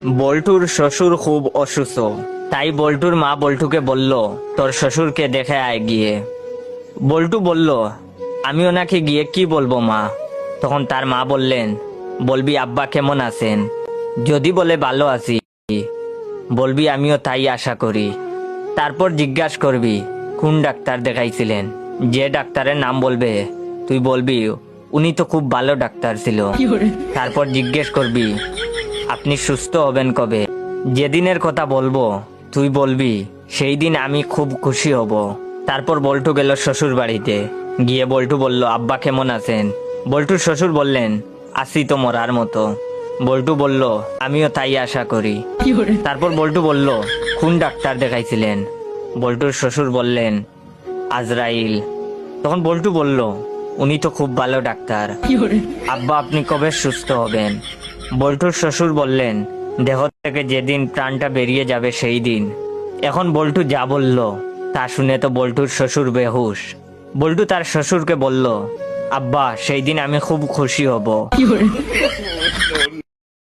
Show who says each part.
Speaker 1: বল্টুর শ্বশুর খুব অসুস্থ, তাই বল্টুর মা বল্টুকে বলল, তোর শ্বশুরকে দেখে আয় গিয়ে। বল্টু বলল, আমি ওনাকে গিয়ে কি বলবো মা? তখন তার মা বললেন, বলবি আব্বা কেমন আছেন, যদি বলে ভালো আছি বলবি আমিও তাই আশা করি। তারপর জিজ্ঞাসা করবি কোন ডাক্তার দেখাইছিলেন, যে ডাক্তারের নাম বলবে তুই বলবি উনি তো খুব ভালো ডাক্তার ছিল। তারপর জিজ্ঞেস করবি আপনি সুস্থ হবেন কবে, যেদিনের কথা বলবো তুই বলবি সেই দিন আমি খুব খুশি হব। তারপর বল্টু গেল শ্বশুর বাড়িতে, গিয়ে বল্টু বলল, আব্বা কেমন আছেন? বল্টুর শ্বশুর বললেন, আছি তো মরার মতো। বল্টু বলল, আমিও তাই আশা করি। তারপর বল্টু বলল, কোন ডাক্তার দেখাইছিলেন? বল্টুর শ্বশুর বললেন, আজরাইল। তখন বল্টু বলল, উনি তো খুব ভালো ডাক্তার, আব্বা আপনি কবে সুস্থ হবেন? বল্টুর শ্বশুর বললেন, দেহ থেকে যেদিন প্রাণটা বেরিয়ে যাবে সেই দিন। এখন বল্টু যা বলল তা শুনে তো বল্টুর শ্বশুর বেহুশ। বল্টু তার শ্বশুরকে বলল, আব্বা সেই দিন আমি খুব খুশি হব।